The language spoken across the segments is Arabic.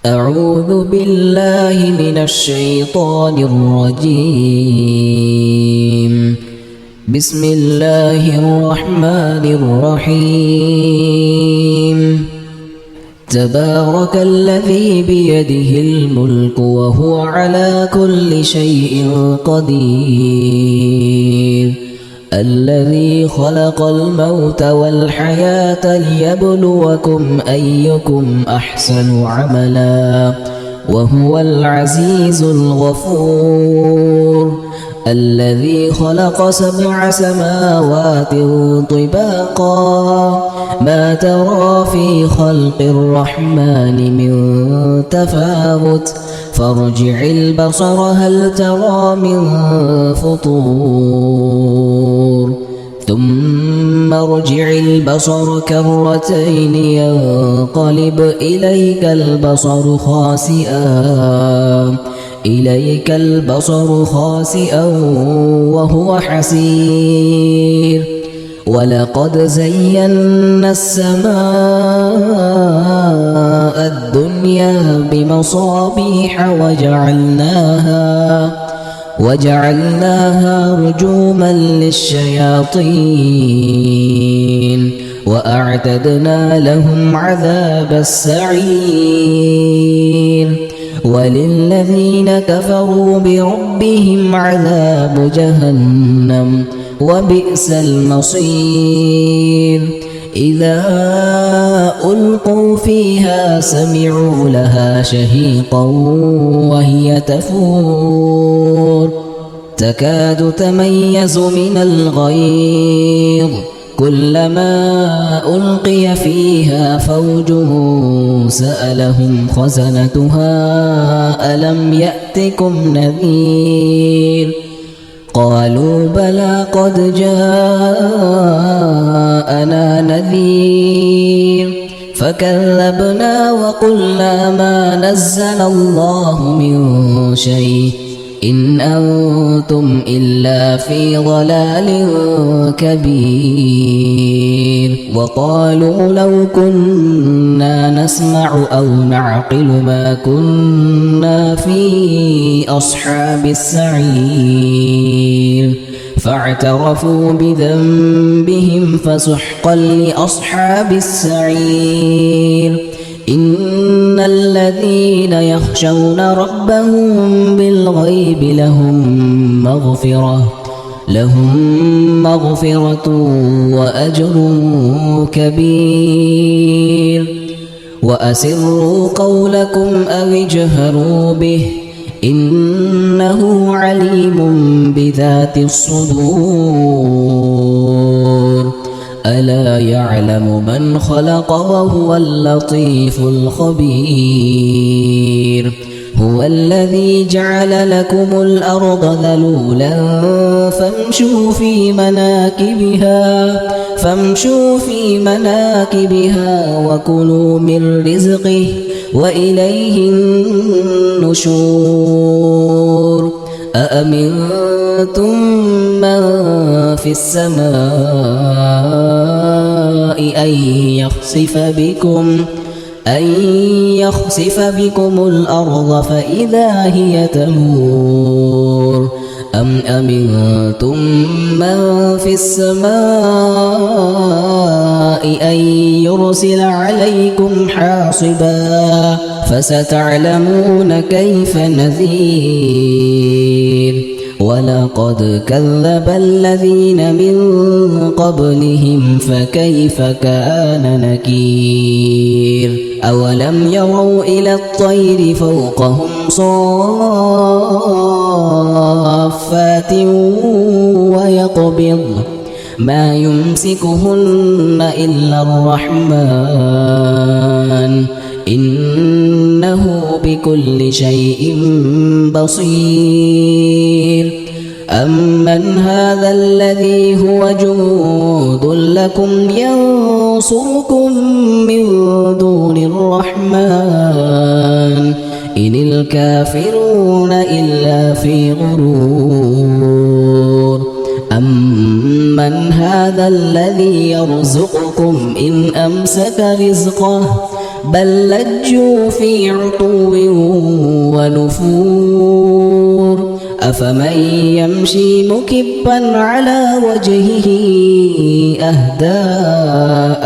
أعوذ بالله من الشيطان الرجيم. بسم الله الرحمن الرحيم. تبارك الذي بيده الملك وهو على كل شيء قدير. الذي خلق الموت والحياة ليبلوكم أيكم أحسن عملا وهو العزيز الغفور. الذي خلق 7 سماوات طباقا ما ترى في خلق الرحمن من تفاوت فارجع البصر هل ترى من فطور ثم ارجع البصر كرتين ينقلب إليك البصر خاسئا وهو حسير. ولقد زينا السماء الدنيا بمصابيح وجعلناها رجوما للشياطين وأعتدنا لهم عذاب السعير. وللذين كفروا بربهم عذاب جهنم وبئس المصير. إذا ألقوا فيها سمعوا لها شهيقا وهي تفور تكاد تميز من الغيظ كلما ألقي فيها فوج سألهم خزنتها ألم يأتكم نذير قالوا بلى قد جاءنا نذير فكذبنا وقلنا ما نزل الله من شيء إن أنتم إلا في ضلال كبير. وقالوا لو كنا نسمع أو نعقل ما كنا في أصحاب السعير فاعترفوا بذنبهم فسحقا لأصحاب السعير. إن الذين يخشون ربهم بالغيب لهم مغفرة وأجر كبير. وأسروا قولكم أو اجهروا به إنه عليم بذات الصدور. ألا يعلم من خلق وهو اللطيف الخبير. هو الذي جعل لكم الأرض ذلولا فامشوا في مناكبها وكلوا من رزقه وإليه النشور. أأمنتم من في السماء أن يخسف بكم الأرض فإذا هي تمور أم أمنتم من في السماء أن يرسل عليكم حاصبا فستعلمون كيف نذير. ولقد كذب الذين من قبلهم فكيف كان نكير. أولم يروا إلى الطير فوقهم صافات ويقبض ما يمسكهن إلا الرحمن إنه بكل شيء بصير. أمن هذا الذي هو جند لكم ينصركم من دون الرحمن إن الكافرون إلا في غرور. أمن هذا الذي يرزقكم إن أمسك رزقه بل لجوا في عتو ونفور أفمن يمشي مكبا على وجهه أهدى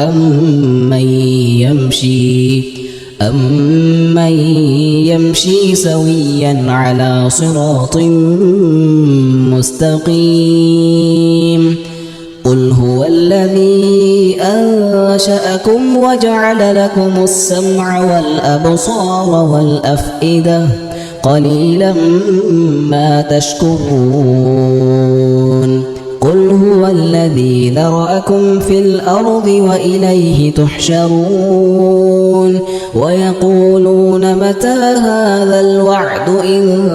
أمن يمشي سويا على صراط مستقيم قل هو الذي أنشأكم وجعل لكم السمع والأبصار والأفئدة قليلا ما تشكرون قل هو الذي ذرأكم في الأرض وإليه تحشرون ويقولون متى هذا الوعد إن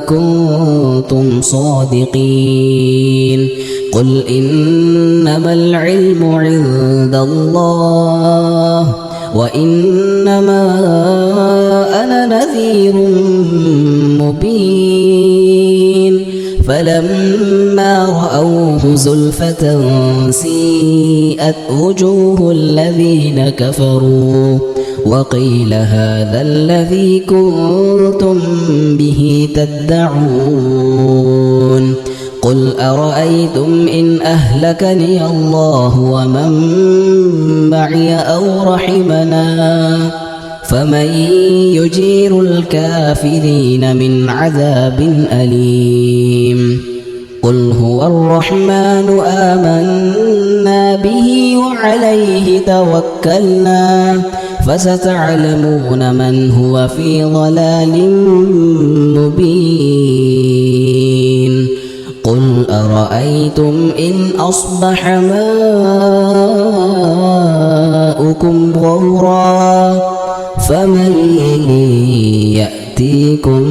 كنتم صادقين قل إنما العلم عند الله وإنما أنا نذير مبين فلما رأوه زلفة سيئت وجوه الذين كفروا وقيل هذا الذي كنتم به تدعون قل أرأيتم إن أهلكني الله ومن معي أو رحمنا فمن يجير الكافرين من عذاب أليم قل هو الرحمن آمنا به وعليه توكلنا فستعلمون من هو في ضلال مبين قل أرأيتم إن أصبح ماؤكم غورا فمن يأتيكم